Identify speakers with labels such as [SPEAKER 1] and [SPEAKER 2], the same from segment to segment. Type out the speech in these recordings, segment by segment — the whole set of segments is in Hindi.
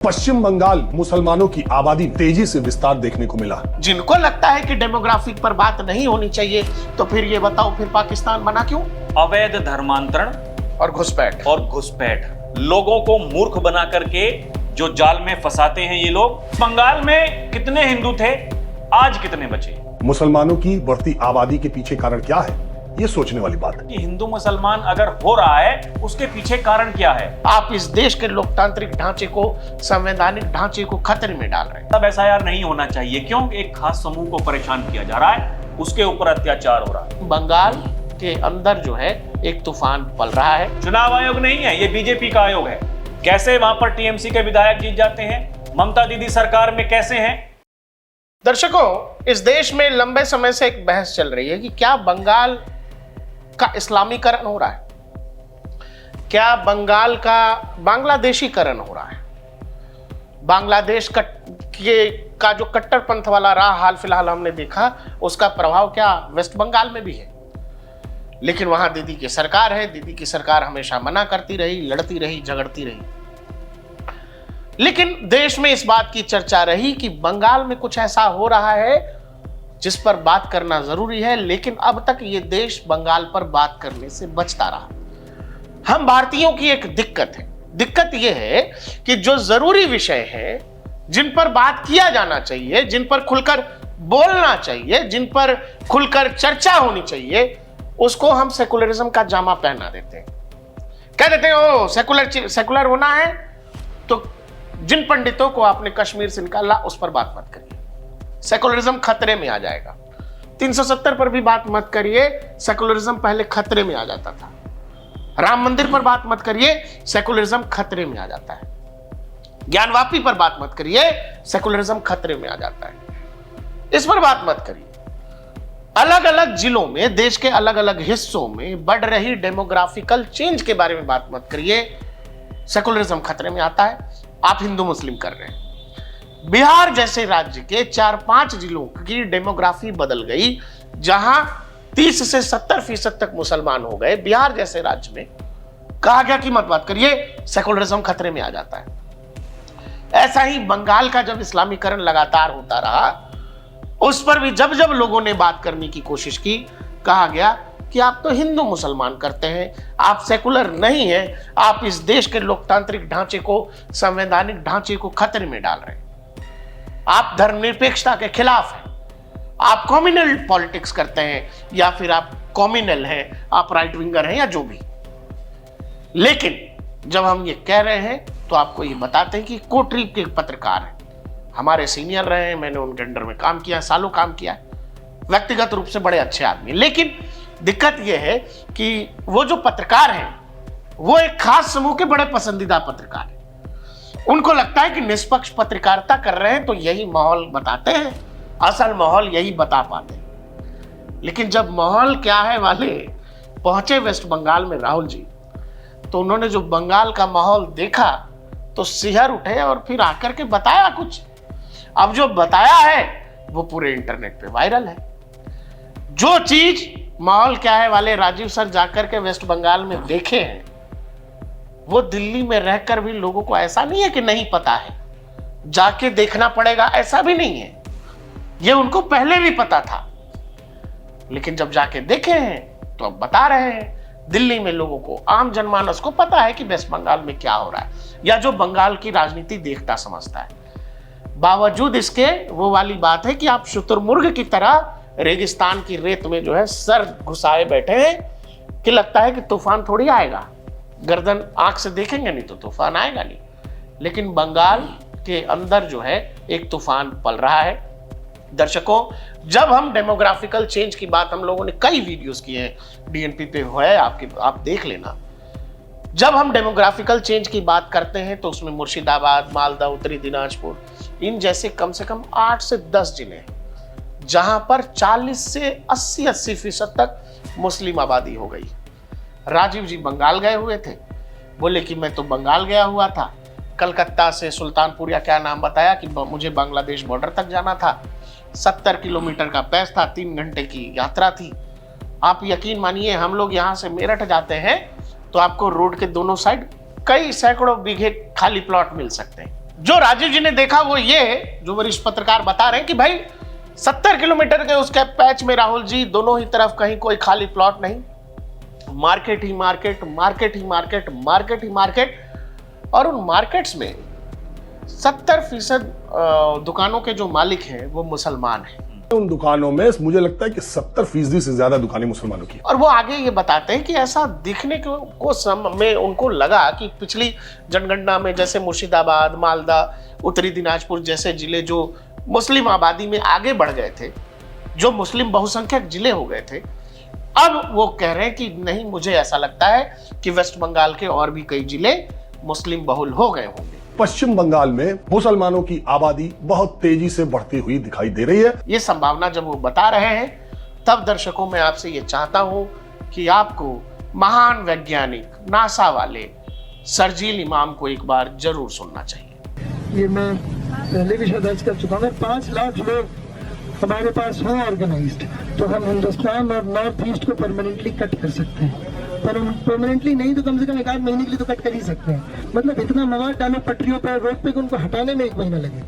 [SPEAKER 1] पश्चिम बंगाल मुसलमानों की आबादी तेजी से विस्तार देखने को मिला।
[SPEAKER 2] जिनको लगता है कि डेमोग्राफिक पर बात नहीं होनी चाहिए, तो फिर ये बताओ फिर पाकिस्तान बना क्यों?
[SPEAKER 3] अवैध धर्मांतरण
[SPEAKER 2] और
[SPEAKER 3] घुसपैठ लोगों को मूर्ख बना करके जो जाल में फंसाते हैं ये लोग। बंगाल में कितने हिंदू थे, आज कितने बचे?
[SPEAKER 1] मुसलमानों की बढ़ती आबादी के पीछे कारण क्या है, ये सोचने वाली बात है
[SPEAKER 3] कि हिंदू मुसलमान अगर हो रहा है उसके पीछे कारण क्या है।
[SPEAKER 2] आप इस देश के लोकतांत्रिक ढांचे को, संवैधानिक ढांचे को खतरे में डाल रहे हैं।
[SPEAKER 3] तब एसआईआर नहीं होना चाहिए। क्यों? एक खास समूह को परेशान किया जा रहा है, उसके ऊपर अत्याचार हो रहा है।
[SPEAKER 2] बंगाल के अंदर जो है एक तूफान पल रहा है।
[SPEAKER 3] चुनाव आयोग नहीं है, ये बीजेपी का आयोग है। कैसे वहां पर टीएमसी के विधायक जीत जाते हैं? ममता दीदी सरकार में कैसे हैं?
[SPEAKER 2] दर्शकों, इस देश में लंबे समय से एक बहस चल रही है कि क्या बंगाल का इस्लामीकरण हो रहा है, क्या बंगाल का बांग्लादेशीकरण हो रहा है। बांग्लादेश का जो कट्टरपंथ वाला रहा हाल फिलहाल हमने देखा, उसका प्रभाव क्या वेस्ट बंगाल में भी है। लेकिन वहां दीदी की सरकार है, दीदी की सरकार हमेशा मना करती रही, लड़ती रही, झगड़ती रही। लेकिन देश में इस बात की चर्चा रही कि बंगाल में कुछ ऐसा हो रहा है जिस पर बात करना जरूरी है। लेकिन अब तक ये देश बंगाल पर बात करने से बचता रहा। हम भारतीयों की एक दिक्कत है, दिक्कत यह है कि जो जरूरी विषय है, जिन पर बात किया जाना चाहिए, जिन पर खुलकर बोलना चाहिए, जिन पर खुलकर चर्चा होनी चाहिए, उसको हम सेकुलरिज्म का जामा पहना देते हैं। कह देते हैं ओ सेकुलर होना है तो जिन पंडितों को आपने कश्मीर से निकाला उस पर बात मत करिए, सेकुलरिज्म खतरे में आ जाएगा। 370 पर भी बात मत करिए, सेकुलरिज्म पहले खतरे में आ जाता था। राम मंदिर पर बात मत करिए, सेकुलरिज्म खतरे में आ जाता है। ज्ञानवापी पर बात मत करिए, सेकुलरिज्म खतरे में आ जाता है। इस पर बात मत करिए। अलग अलग जिलों में, देश के अलग अलग हिस्सों में बढ़ रही डेमोग्राफिकल चेंज के बारे में बात मत करिए, सेकुलरिज्म खतरे में आता है। आप हिंदू मुस्लिम कर रहे हैं। बिहार जैसे राज्य के 4-5 जिलों की डेमोग्राफी बदल गई, जहां 30 से 70% तक मुसलमान हो गए। बिहार जैसे राज्य में कहा गया कि मत बात करिए, सेकुलरिज्म खतरे में आ जाता है। ऐसा ही बंगाल का जब इस्लामीकरण लगातार होता रहा, उस पर भी जब जब लोगों ने बात करने की कोशिश की, कहा गया कि आप तो हिंदू मुसलमान करते हैं, आप सेकुलर नहीं हैं, आप इस देश के लोकतांत्रिक ढांचे को, संवैधानिक ढांचे को खतरे में डाल रहे हैं, आप धर्मनिरपेक्षता के खिलाफ हैं, आप कम्युनल पॉलिटिक्स करते हैं, या फिर आप कम्युनल हैं, आप राइट विंगर हैं, या जो भी। लेकिन जब हम ये कह रहे हैं तो आपको ये बताते हैं कि कोटरी के पत्रकार हैं, हमारे सीनियर रहे हैं, मैंने उनके अंडर में काम किया, सालों काम किया, व्यक्तिगत रूप से बड़े अच्छे आदमी। लेकिन दिक्कत यह है कि वो जो पत्रकार हैं वो एक खास समूह के बड़े पसंदीदा पत्रकार हैं। उनको लगता है कि निष्पक्ष पत्रकारिता कर रहे हैं तो यही माहौल बताते हैं, असल माहौल यही बता पाते हैं। लेकिन जब माहौल क्या है वाले पहुंचे वेस्ट बंगाल में राहुल जी, तो उन्होंने जो बंगाल का माहौल देखा तो सिहर उठे और फिर आकर के बताया कुछ। अब जो बताया है वो पूरे इंटरनेट पे वायरल है। जो चीज माहौल क्या है वाले राजीव सर जाकर के वेस्ट बंगाल में देखे हैं, वो दिल्ली में रहकर भी लोगों को ऐसा नहीं है कि नहीं पता है, जाके देखना पड़ेगा, ऐसा भी नहीं है। ये उनको पहले भी पता था, लेकिन जब जाके देखे हैं तो अब बता रहे हैं। दिल्ली में लोगों को, आम जनमानस को पता है कि वेस्ट बंगाल में क्या हो रहा है, या जो बंगाल की राजनीति देखता समझता है। बावजूद इसके वो वाली बात है कि आप शुतुरमुर्ग की तरह रेगिस्तान की रेत में जो है सर घुसाए बैठे हैं कि लगता है कि तूफान थोड़ी आएगा, गर्दन आंख से देखेंगे नहीं तो तूफान आएगा नहीं। लेकिन बंगाल के अंदर जो है एक तूफान पल रहा है। दर्शकों, जब हम डेमोग्राफिकल चेंज की बात, हम लोगों ने कई वीडियोस किए हैं, डीएनपी पे है, आप देख लेना। जब हम डेमोग्राफिकल चेंज की बात करते हैं तो उसमें मुर्शिदाबाद, मालदा, उत्तरी दिनाजपुर, इन जैसे कम से कम 8 से 10 जिले हैं जहां पर 40 से 80% तक मुस्लिम आबादी हो गई। राजीव जी बंगाल गए हुए थे, बोले कि मैं तो बंगाल गया हुआ था, कलकत्ता से सुल्तानपुर या क्या नाम बताया कि मुझे बांग्लादेश बॉर्डर तक जाना था, 70 किलोमीटर का पैस था, 3 घंटे की यात्रा थी। आप यकीन मानिए, हम लोग यहाँ से मेरठ जाते हैं तो आपको रोड के दोनों साइड कई सैकड़ों बीघे खाली प्लॉट मिल सकते हैं, जो राजीव जी ने देखा वो ये है, जो वरिष्ठ पत्रकार बता रहे हैं कि भाई 70 किलोमीटर के उसके पैच में राहुल जी दोनों ही तरफ कहीं कोई खाली प्लॉट नहीं, मार्केट ही मार्केट, मार्केट ही मार्केट, मार्केट ही मार्केट। और उन मार्केट्स में 70% दुकानों के जो मालिक हैं वो मुसलमान हैं।
[SPEAKER 1] उन दुकानों में मुझे लगता है कि 70% से ज्यादा दुकानें मुसलमानों की।
[SPEAKER 2] और वो आगे ये बताते हैं कि ऐसा दिखने को समय उनको लगा कि पिछली जनगणना में जैसे मुर्शिदाबाद, मालदा, उत्तरी दिनाजपुर जैसे जिले जो मुस्लिम आबादी में आगे बढ़ गए थे, जो मुस्लिम बहुसंख्यक जिले हो गए थे, अब वो कह रहे हैं कि नहीं, मुझे ऐसा लगता है कि वेस्ट बंगाल के और भी कई जिले मुस्लिम बहुल हो गए होंगे।
[SPEAKER 1] पश्चिम बंगाल में मुसलमानों की आबादी बहुत तेजी से बढ़ती हुई दिखाई दे रही है।
[SPEAKER 2] ये संभावना जब वो बता रहे हैं, तब दर्शकों मैं आपसे ये चाहता हूं कि आपको महान वैज्ञानिक नासा वाले शर्जील इमाम को एक बार जरूर सुनना चाहिए।
[SPEAKER 4] ये मैं पहले भी शायद अर्ज कर चुका हूँ, 5 लाख लोग हमारे पास हों ऑर्गेनाइज्ड, तो हम हिंदुस्तान और नॉर्थ ईस्ट को परमानेंटली कट कर सकते हैं। पर परमानेंटली नहीं तो कम से कम 1 महीने के लिए तो कट कर ही सकते हैं। मतलब इतना मवाद डालो पटरियों पर, रोड पे, उनको हटाने में 1 महीना लगे,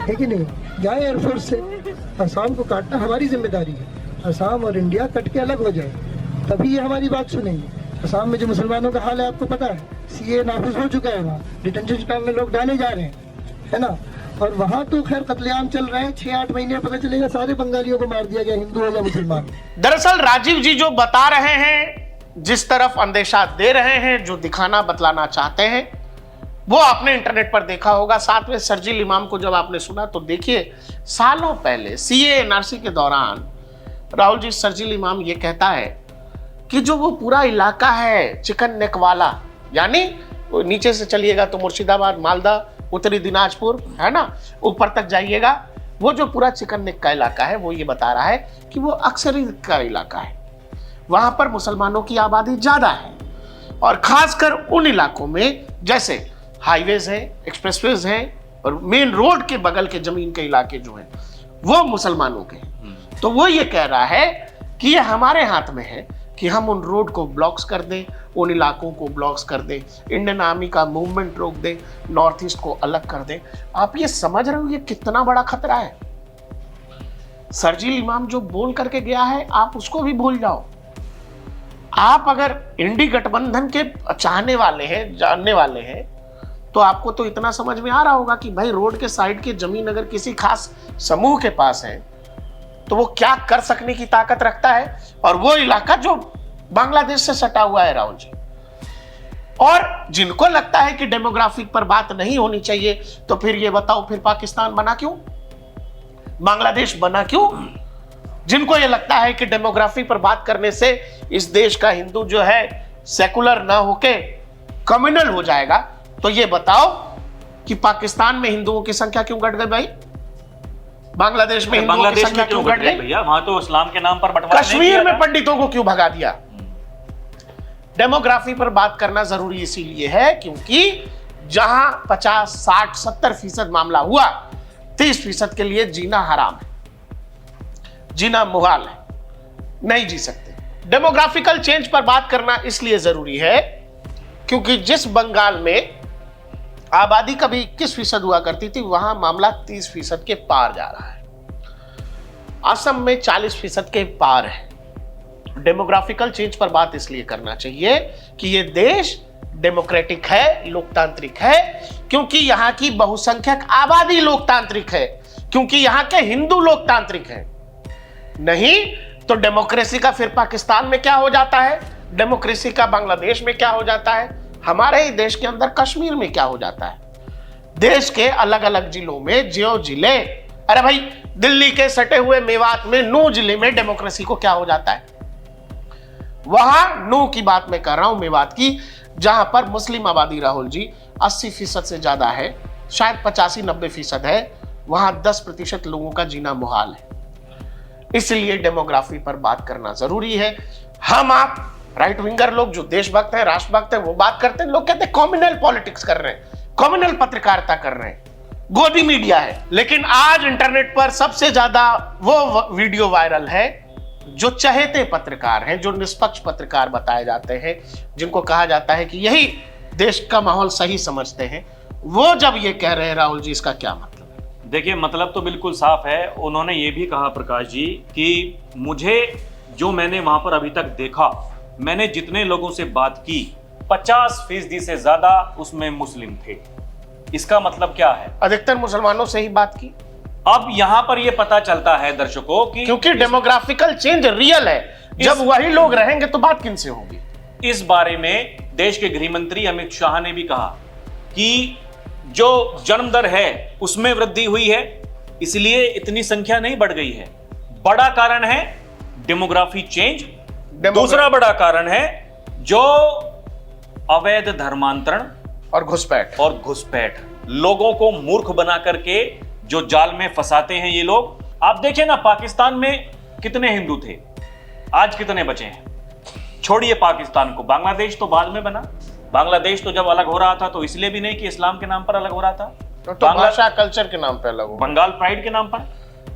[SPEAKER 4] है कि नहीं? जाए एयरफोर्स से, असम को काटना हमारी जिम्मेदारी है। असम और इंडिया कट के अलग हो जाए, तभी ये हमारी बात सुनेंगे। असम में जो मुसलमानों का हाल है आपको पता है, सीए नाफिज हो चुका है, वहाँ डिटेंशन कैंप में लोग डाले जा रहे हैं, है ना? और वहाँ तो खैर कत्लेआम चल रहे हैं, 6-8 महीने पता चलेगा सारे बंगालियों को मार दिया गया, हिंदू हो या मुसलमान।
[SPEAKER 2] दरअसल राजीव जी जो बता रहे हैं, जिस तरफ अंदेशा दे रहे हैं, जो दिखाना बतलाना चाहते हैं, वो आपने इंटरनेट पर देखा होगा। साथ में शर्जील इमाम को जब आपने सुना तो देखिए, सालों पहले सीए एनआरसी के दौरान राहुल जी, शर्जील इमाम ये कहता है कि जो वो पूरा इलाका है चिकन नेक वाला, यानी नीचे से चलिएगा तो मुर्शिदाबाद, मालदा, उत्तरी दिनाजपुर, है ना, ऊपर तक जाइएगा, वो जो पूरा चिकन नेक का इलाका है, वो ये बता रहा है कि वो अक्सरियत का इलाका है, वहां पर मुसलमानों की आबादी ज्यादा है। और खासकर उन इलाकों में जैसे हाईवेज हैं, एक्सप्रेसवेज हैं और मेन रोड के बगल के जमीन के इलाके जो हैं वो मुसलमानों के हैं। तो वो ये कह रहा है कि ये हमारे हाथ में है कि हम उन रोड को ब्लॉक्स कर दें, उन इलाकों को ब्लॉक्स कर दें, इंडियन आर्मी का मूवमेंट रोक दें, नॉर्थ ईस्ट को अलग कर दें। आप ये समझ रहे हो ये कितना बड़ा खतरा है? शर्जील इमाम जो बोल करके गया है, आप उसको भी भूल जाओ। आप अगर इंडी गठबंधन के चाहने वाले हैं, जानने वाले हैं, तो आपको तो इतना समझ में आ रहा होगा कि भाई रोड के साइड की जमीन अगर किसी खास समूह के पास है तो वो क्या कर सकने की ताकत रखता है। और वो इलाका जो बांग्लादेश से सटा हुआ है राहुल जी। और जिनको लगता है कि डेमोग्राफिक पर बात नहीं होनी चाहिए, तो फिर ये बताओ, फिर पाकिस्तान बना क्यों, बांग्लादेश बना क्यों? जिनको ये लगता है कि डेमोग्राफी पर बात करने से इस देश का हिंदू जो है सेकुलर ना होके कम्युनल हो जाएगा, तो ये बताओ कि पाकिस्तान में हिंदुओं की संख्या क्यों घट गई भाई? बांग्लादेश में हिंदुओं की संख्या क्यों घट गई
[SPEAKER 3] भैया? वहां तो इस्लाम के नाम पर बंटवारा
[SPEAKER 2] कश्मीर में पंडितों को क्यों भगा दिया? डेमोग्राफी पर बात करना जरूरी इसीलिए है क्योंकि जहां 50, 60, 70% मामला हुआ, 30% के लिए जीना हराम है, जीना मुहाल है, नहीं जी सकते। डेमोग्राफिकल चेंज पर बात करना इसलिए जरूरी है क्योंकि जिस बंगाल में आबादी कभी 21% हुआ करती थी, वहां मामला 30% के पार जा रहा है। असम में 40% के पार है। डेमोग्राफिकल चेंज पर बात इसलिए करना चाहिए कि यह देश डेमोक्रेटिक है, लोकतांत्रिक है, क्योंकि यहां की बहुसंख्यक आबादी लोकतांत्रिक है, क्योंकि यहां के हिंदू लोकतांत्रिक हैं। नहीं तो डेमोक्रेसी का फिर पाकिस्तान में क्या हो जाता है, डेमोक्रेसी का बांग्लादेश में क्या हो जाता है, हमारे ही देश के अंदर कश्मीर में क्या हो जाता है। देश के अलग अलग जिलों में जो जिले, अरे भाई दिल्ली के सटे हुए मेवात में नूह जिले में डेमोक्रेसी को क्या हो जाता है। वहां नूह की बात मैं कर रहा हूं, मेवात की, जहां पर मुस्लिम आबादी राहुल जी 80% से ज्यादा है, शायद 85-90% है। वहां 10% लोगों का जीना मुहाल है। इसलिए डेमोग्राफी पर बात करना जरूरी है। हम आप राइट विंगर लोग जो देशभक्त हैं, राष्ट्रभक्त हैं, वो बात करते हैं, लोग कहते हैं कम्युनल पॉलिटिक्स कर रहे हैं, कम्युनल पत्रकारिता कर रहे हैं, गोदी मीडिया है। लेकिन आज इंटरनेट पर सबसे ज्यादा वो वीडियो वायरल है जो चहेते पत्रकार हैं, जो निष्पक्ष पत्रकार बताए जाते हैं, जिनको कहा जाता है कि यही देश का माहौल सही समझते हैं, वो जब ये कह रहे हैं राहुल जी, इसका क्या मतलब है?
[SPEAKER 3] देखिए, मतलब तो बिल्कुल साफ है। उन्होंने ये भी कहा प्रकाश जी कि मुझे जो मैंने वहां पर अभी तक देखा, मैंने जितने लोगों से बात की 50% से ज्यादा उसमें मुस्लिम थे। इसका मतलब क्या है?
[SPEAKER 2] अधिकतर मुसलमानों से ही बात की।
[SPEAKER 3] अब यहां पर यह पता चलता है दर्शकों कि
[SPEAKER 2] क्योंकि डेमोग्राफिकल चेंज रियल है, जब वही लोग रहेंगे तो बात किनसे होगी?
[SPEAKER 3] इस बारे में देश के गृह मंत्री अमित शाह ने भी कहा कि जो जन्म दर है उसमें वृद्धि हुई है, इसलिए इतनी संख्या नहीं बढ़ गई है। बड़ा कारण है डेमोग्राफी चेंज। दूसरा बड़ा कारण है जो अवैध धर्मांतरण
[SPEAKER 2] और घुसपैठ,
[SPEAKER 3] लोगों को मूर्ख बना करके जो जाल में फंसाते हैं ये लोग। आप देखिए ना, पाकिस्तान में कितने हिंदू थे, आज कितने बचे हैं? छोड़िए पाकिस्तान को, बांग्लादेश तो बाद में बना। बांग्लादेश तो जब अलग हो रहा था तो इसलिए भी नहीं कि इस्लाम के नाम पर अलग हो रहा था,
[SPEAKER 2] तो भाषा कल्चर के नाम पर अलग हो,
[SPEAKER 3] बंगाल प्राइड के नाम पर,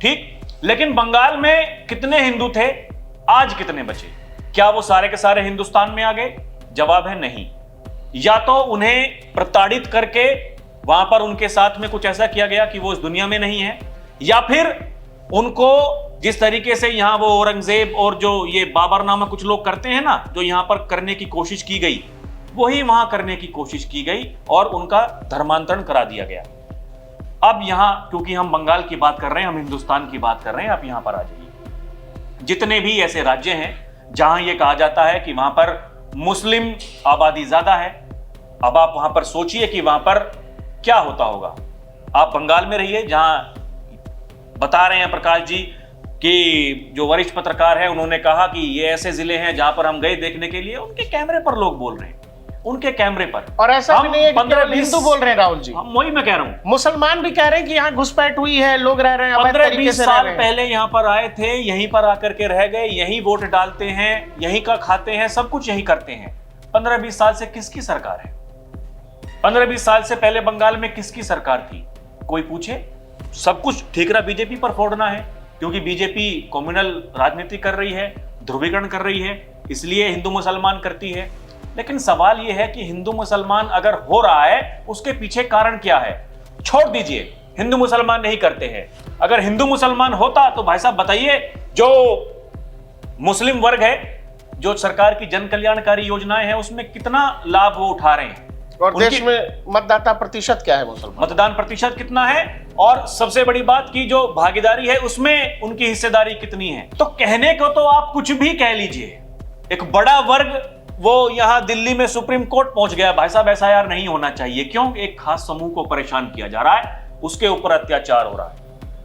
[SPEAKER 3] ठीक। लेकिन बंगाल में कितने हिंदू थे, आज कितने बचे? क्या वो सारे के सारे हिंदुस्तान में आ गए? जवाब है नहीं। या तो उन्हें प्रताड़ित करके वहां पर उनके साथ में कुछ ऐसा किया गया कि वो इस दुनिया में नहीं है, या फिर उनको जिस तरीके से यहां वो औरंगजेब और जो ये बाबर नामक कुछ लोग करते हैं ना, जो यहां पर करने की कोशिश की गई, वही वहां करने की कोशिश की गई और उनका धर्मांतरण करा दिया गया। अब यहां क्योंकि हम बंगाल की बात कर रहे हैं, हम हिंदुस्तान की बात कर रहे हैं, आप यहां पर आ जाइए। जितने भी ऐसे राज्य हैं जहां यह कहा जाता है कि वहां पर मुस्लिम आबादी ज्यादा है, अब आप वहां पर सोचिए कि वहां पर क्या होता होगा। आप बंगाल में रहिए, जहां बता रहे हैं प्रकाश जी कि जो वरिष्ठ पत्रकार है उन्होंने कहा कि ये ऐसे जिले हैं जहां पर हम गए देखने के लिए, उनके कैमरे पर लोग बोल रहे हैं, उनके कैमरे पर।
[SPEAKER 2] और ऐसा भी नहीं है कि
[SPEAKER 3] 15-20
[SPEAKER 2] हिंदू बोल रहे हैं राहुल जी,
[SPEAKER 3] हम वही मैं कह रहा हूं,
[SPEAKER 2] मुसलमान भी कह रहे हैं कि यहाँ घुसपैठ हुई है, लोग रह रहे हैं,
[SPEAKER 3] 15-20 साल पहले यहाँ पर आए थे, यहीं पर आकर के रह गए, यहीं वोट डालते हैं, यहीं का खाते हैं, सब कुछ यहीं करते हैं। 15-20 साल से किसकी सरकार है? 15-20 साल से पहले बंगाल में किसकी सरकार थी? कोई पूछे? सब कुछ ठीकरा बीजेपी पर फोड़ना है, क्योंकि बीजेपी कम्युनल राजनीति कर रही है, ध्रुवीकरण कर रही है, इसलिए हिंदू मुसलमान करती है। लेकिन सवाल यह है कि हिंदू मुसलमान अगर हो रहा है, उसके पीछे कारण क्या है? छोड़ दीजिए, हिंदू मुसलमान नहीं करते हैं। अगर हिंदू मुसलमान होता तो भाई साहब बताइए, जो मुस्लिम वर्ग है, जो सरकार की जन कल्याणकारी योजनाएं हैं, उसमें कितना लाभ वो उठा रहे हैं।
[SPEAKER 2] और देश में मतदाता प्रतिशत क्या है मुसलमान?
[SPEAKER 3] मतदान प्रतिशत कितना है, और सबसे बड़ी बात की जो भागीदारी है उसमें उनकी हिस्सेदारी कितनी है। तो कहने को तो आप कुछ भी कह लीजिए, एक बड़ा वर्ग वो यहां दिल्ली में सुप्रीम कोर्ट पहुंच गया, भाई साहब एसआईआर नहीं होना चाहिए। क्यों? एक खास समूह को परेशान किया जा रहा है, उसके ऊपर अत्याचार हो रहा है।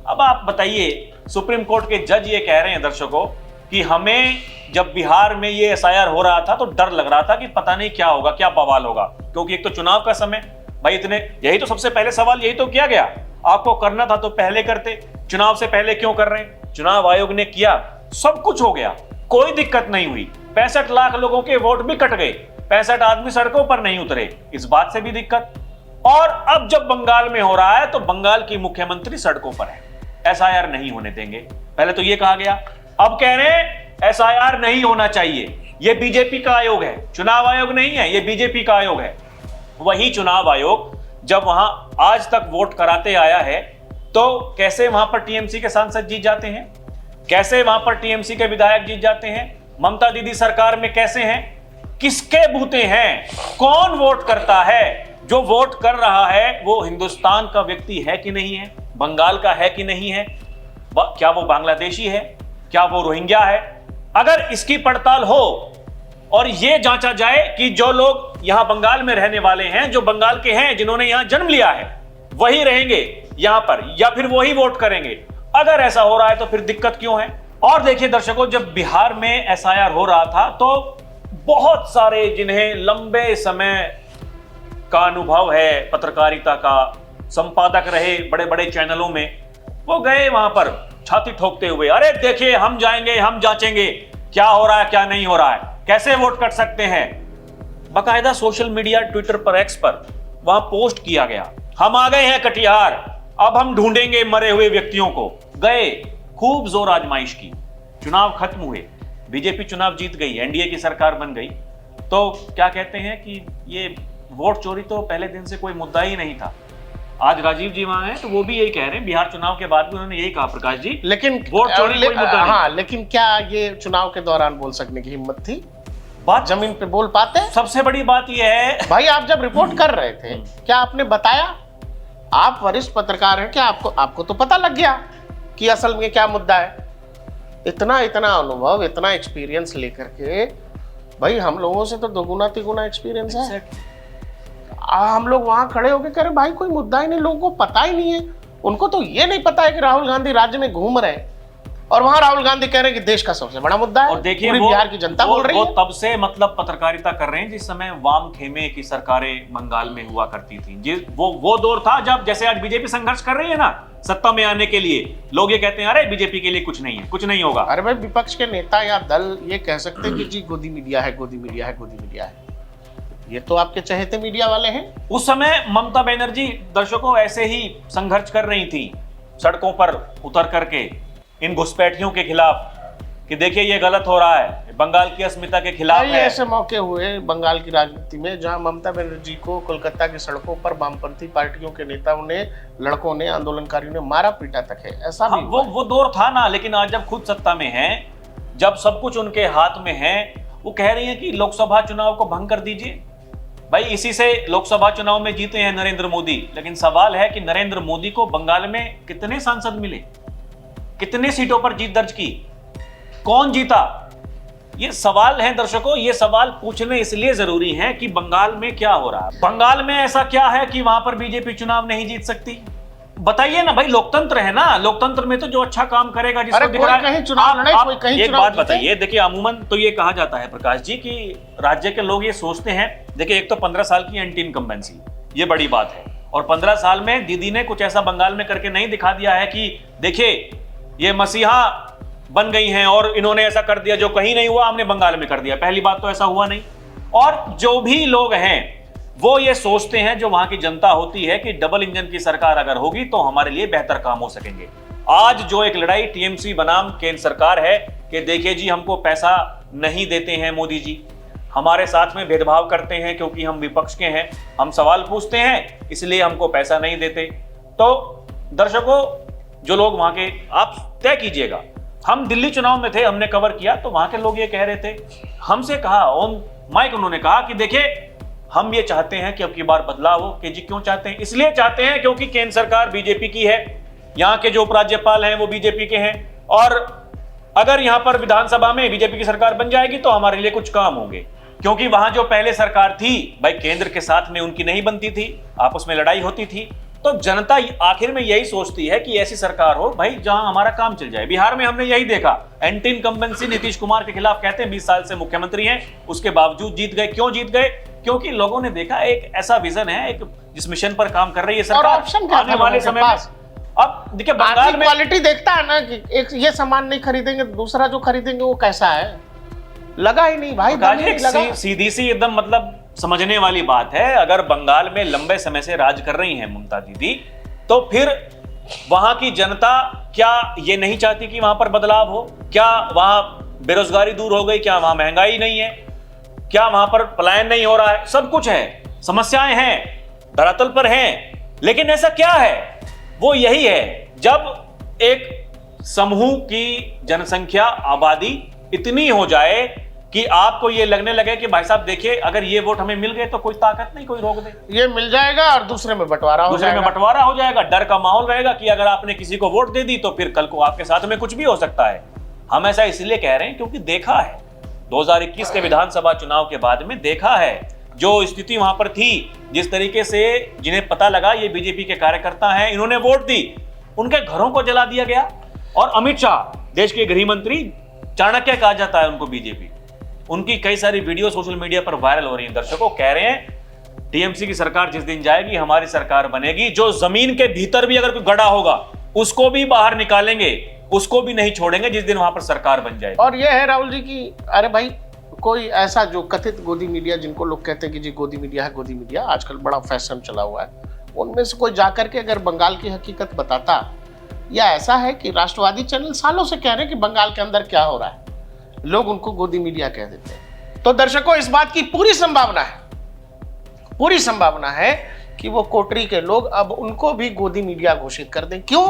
[SPEAKER 3] अब आप बताइए, सुप्रीम कोर्ट के जज ये कह रहे हैं दर्शकों कि हमें जब बिहार में ये एसआईआर हो रहा था तो डर लग रहा था कि पता नहीं क्या होगा, क्या बवाल होगा, क्योंकि एक तो चुनाव का समय, भाई इतने, यही तो सबसे पहले सवाल यही तो किया गया, आपको करना था तो पहले करते, चुनाव से पहले क्यों कर रहे हैं? चुनाव आयोग ने किया, सब कुछ हो गया, कोई दिक्कत नहीं हुई, 65 लाख लोगों के वोट भी कट गए, 65 आदमी सड़कों पर नहीं उतरे, इस बात से भी दिक्कत। और अब जब बंगाल में हो रहा है तो बंगाल की मुख्यमंत्री सड़कों पर है, एसआईआर नहीं होने देंगे। पहले तो ये कहा गया, अब कह रहे हैं एसआईआर नहीं होना चाहिए, ये बीजेपी का आयोग है, चुनाव आयोग नहीं है, ये बीजेपी का आयोग है। वही चुनाव आयोग जब वहां आज तक वोट कराते आया है, तो कैसे वहां पर टीएमसी के सांसद जीत जाते हैं, कैसे वहां पर टीएमसी के विधायक जीत जाते हैं, ममता दीदी सरकार में कैसे हैं, किसके बूते हैं, कौन वोट करता है? जो वोट कर रहा है वो हिंदुस्तान का व्यक्ति है कि नहीं है, बंगाल का है कि नहीं है, क्या वो बांग्लादेशी है, क्या वो रोहिंग्या है? अगर इसकी पड़ताल हो और यह जांचा जाए कि जो लोग यहां बंगाल में रहने वाले हैं, जो बंगाल के हैं, जिन्होंने यहां जन्म लिया है, वही रहेंगे यहां पर या फिर वही वोट करेंगे, अगर ऐसा हो रहा है तो फिर दिक्कत क्यों है? और देखिए दर्शकों, जब बिहार में एसआईआर हो रहा था तो बहुत सारे जिन्हें लंबे समय का अनुभव है पत्रकारिता का, संपादक रहे बड़े बड़े चैनलों में, वो गए वहां पर छाती ठोकते हुए, अरे देखिए हम जाएंगे, हम जांचेंगे क्या हो रहा है क्या नहीं हो रहा है, कैसे वोट कर सकते हैं। बाकायदा सोशल मीडिया, ट्विटर पर, एक्स पर वहां पोस्ट किया गया, हम आ गए हैं कटिहार, अब हम ढूंढेंगे मरे हुए व्यक्तियों को। गए, खूब जोर आजमाइश की, चुनाव खत्म हुए, बीजेपी चुनाव जीत गई, एनडीए की सरकार बन गई, तो क्या कहते हैं कि ये वोट चोरी तो पहले दिन से कोई मुद्दा ही नहीं था। आज राजीव जी वहां हैं तो वो भी यही कह रहे हैं, बिहार चुनाव के बाद भी उन्होंने यही कहा प्रकाश जी,
[SPEAKER 2] लेकिन
[SPEAKER 3] वोट चोरी कोई मुद्दा नहीं।
[SPEAKER 2] हाँ, लेकिन क्या ये चुनाव के दौरान बोल सकने की हिम्मत थी?
[SPEAKER 3] बात
[SPEAKER 2] जमीन पे बोल पाते?
[SPEAKER 3] सबसे बड़ी बात यह है
[SPEAKER 2] भाई, आप जब रिपोर्ट कर रहे थे क्या आपने बताया? आप वरिष्ठ पत्रकार हैं, क्या आपको तो पता लग गया कि असल में क्या मुद्दा है? इतना अनुभव, इतना एक्सपीरियंस लेकर के, भाई हम लोगों से तो दोगुना तिगुना एक्सपीरियंस है। हम लोग वहां खड़े होकर कह रहे भाई कोई मुद्दा ही नहीं, लोगों को पता ही नहीं है। उनको तो ये नहीं पता है कि राहुल गांधी राज्य में घूम रहे हैं और वहां राहुल गांधी कह रहे हैं कि देश का सबसे बड़ा मुद्दा है।
[SPEAKER 3] और देखिए
[SPEAKER 2] पूरी बिहार की जनता बोल रही है।
[SPEAKER 3] वो तब से मतलब पत्रकारिता कर रहे हैं जिस समय वाम खेमे की सरकारें बंगाल में हुआ करती थी। वो दौर था जब, जैसे आज बीजेपी संघर्ष कर रही है ना सत्ता में आने के लिए, लोग ये कहते हैं अरे बीजेपी के लिए कुछ नहीं है, कुछ नहीं होगा।
[SPEAKER 2] अरे भाई, विपक्ष के नेता या दल ये कह सकते हैं कि जी गोदी मीडिया है, गोदी मीडिया है, गोदी मीडिया है। ये तो आपके चहेते मीडिया वाले हैं।
[SPEAKER 3] उस समय ममता बनर्जी दर्शकों ऐसे ही संघर्ष कर रही थी सड़कों पर उतर करके इन घुसपैठियों के खिलाफ कि देखिए ये गलत हो रहा है, बंगाल की अस्मिता के खिलाफ है।
[SPEAKER 2] ऐसे मौके हुए बंगाल की राजनीति में जहां ममता बनर्जी को कोलकाता की सड़कों पर वामपंथी पार्टियों के नेताओं ने, लड़कों ने, आंदोलनकारियों ने मारा पीटा तक है। ऐसा भी
[SPEAKER 3] वो दौर था ना। लेकिन आज जब खुद सत्ता में है, जब सब कुछ उनके हाथ में है, वो कह रही है कि लोकसभा चुनाव को भंग कर दीजिए। भाई इसी से लोकसभा चुनाव में जीते हैं नरेंद्र मोदी। लेकिन सवाल है कि नरेंद्र मोदी को बंगाल में कितने सांसद मिले, कितने सीटों पर जीत दर्ज की, कौन जीता? ये सवाल है दर्शकों। ये सवाल पूछने इसलिए जरूरी है कि बंगाल में क्या हो रहा है। बंगाल में ऐसा क्या है कि वहां पर बीजेपी चुनाव नहीं जीत सकती? बताइए ना भाई, लोकतंत्र है ना। लोकतंत्र में तो जो अच्छा काम करेगा, जिसको दिख रहा है,
[SPEAKER 2] कहीं चुनाव लड़े, कोई कहीं
[SPEAKER 3] एक बात बताइए। देखिए अमूमन तो ये कहा जाता है प्रकाश जी कि राज्य के लोग ये सोचते हैं, देखिए एक तो 15 साल की एंटी इनकम्बेंसी, ये बड़ी बात है। और 15 साल में दीदी ने कुछ ऐसा बंगाल में करके नहीं दिखा दिया है कि देखिए ये मसीहा बन गई हैं और इन्होंने ऐसा कर दिया जो कहीं नहीं हुआ, हमने बंगाल में कर दिया। पहली बात तो ऐसा हुआ नहीं। और जो भी लोग हैं वो ये सोचते हैं, जो वहां की जनता होती है, कि डबल इंजन की सरकार अगर होगी तो हमारे लिए बेहतर काम हो सकेंगे। आज जो एक लड़ाई टीएमसी बनाम केंद्र सरकार है कि देखिए जी हमको पैसा नहीं देते हैं मोदी जी, हमारे साथ में भेदभाव करते हैं क्योंकि हम विपक्ष के हैं, हम सवाल पूछते हैं इसलिए हमको पैसा नहीं देते। तो दर्शकों, जो लोग वहां के, आप तय कीजिएगा। हम दिल्ली चुनाव में थे, हमने कवर किया, तो वहां के लोग ये कह रहे थे, हमसे कहा ऑन माइक, उन्होंने कहा कि देखिए हम ये चाहते हैं कि अब की बार बदलाव हो। कि जी क्यों चाहते हैं? इसलिए चाहते हैं क्योंकि केंद्र सरकार बीजेपी की है, यहाँ के जो उपराज्यपाल हैं वो बीजेपी के हैं, और अगर यहाँ पर विधानसभा में बीजेपी की सरकार बन जाएगी तो हमारे लिए कुछ काम होंगे। क्योंकि वहां जो पहले सरकार थी भाई, केंद्र के साथ में उनकी नहीं बनती थी, आपस में लड़ाई होती थी। तो जनता आखिर में यही सोचती है कि ऐसी सरकार हो भाई जहां हमारा काम चल जाए। बिहार में हमने यही देखा, एंटी इनकम्बेंसी नीतीश कुमार के खिलाफ कहते हैं 20 साल से मुख्यमंत्री हैं, उसके बावजूद जीत गए। क्यों जीत गए? क्योंकि लोगों ने देखा एक ऐसा विजन है, एक जिस मिशन पर काम कर रही है सरकार।
[SPEAKER 2] ऑप्शन
[SPEAKER 3] आने वाले समय में अब देखिए बंगाल में
[SPEAKER 2] क्वालिटी देखता है ना कि एक ये सामान नहीं खरीदेंगे, दूसरा जो खरीदेंगे वो कैसा है, लगा ही नहीं भाई।
[SPEAKER 3] सीधी सी एकदम मतलब समझने वाली बात है। अगर बंगाल में लंबे समय से राज कर रही हैं ममता दीदी, तो फिर वहां की जनता क्या ये नहीं चाहती कि वहां पर बदलाव हो? क्या वहां बेरोजगारी दूर हो गई? क्या वहां महंगाई नहीं है? क्या वहां पर पलायन नहीं हो रहा है? सब कुछ है, समस्याएं हैं, धरातल पर हैं। लेकिन ऐसा क्या है? वो यही है जब एक समूह की जनसंख्या, आबादी इतनी हो जाए कि आपको ये लगने लगे कि भाई साहब देखिए अगर ये वोट हमें मिल गए तो कोई ताकत नहीं कोई रोक दे,
[SPEAKER 2] ये मिल जाएगा और दूसरे में बंटवारा
[SPEAKER 3] हो जाएगा। डर का माहौल रहेगा कि अगर आपने किसी को वोट दे दी तो फिर कल को आपके साथ में कुछ भी हो सकता है। हम ऐसा इसलिए कह रहे हैं क्योंकि देखा है 2021 के विधानसभा चुनाव के बाद में, देखा है जो स्थिति वहां पर थी, जिस तरीके से जिन्हें पता लगा ये बीजेपी के कार्यकर्ता हैं, इन्होंने वोट दी, उनके घरों को जला दिया गया। और अमित शाह, देश के गृह मंत्री, चाणक्य कहा जाता है उनको बीजेपी, उनकी कई सारी वीडियो सोशल मीडिया पर वायरल हो रही हैं। दर्शकों कह रहे हैं टीएमसी की सरकार जिस दिन जाएगी हमारी सरकार बनेगी, जो जमीन के भीतर भी अगर कोई गड़ा होगा उसको भी बाहर निकालेंगे, उसको भी नहीं छोड़ेंगे जिस दिन वहां पर सरकार बन जाएगी।
[SPEAKER 2] और यह है राहुल जी की, अरे भाई कोई ऐसा जो कथित गोदी मीडिया, जिनको लोग कहते हैं कि जी गोदी मीडिया है, गोदी मीडिया आजकल बड़ा फैशन चला हुआ है, उनमें से कोई जाकर के अगर बंगाल की हकीकत बताता, या ऐसा है कि राष्ट्रवादी चैनल सालों से कह रहे हैं कि बंगाल के अंदर क्या हो रहा है, लोग उनको गोदी मीडिया कह देते हैं, तो दर्शकों इस बात की पूरी संभावना है पूरी संभावना है कि वो कोटरी के लोग अब उनको भी गोदी मीडिया घोषित कर दें। क्यों?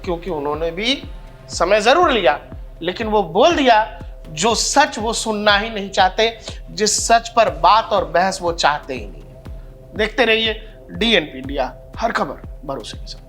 [SPEAKER 2] क्योंकि उन्होंने भी समय जरूर लिया, लेकिन वो बोल दिया जो सच वो सुनना ही नहीं चाहते, जिस सच पर बात और बहस वो चाहते ही नहीं। देखते रहिए DNP इंडिया, हर खबर भरोसे के साथ।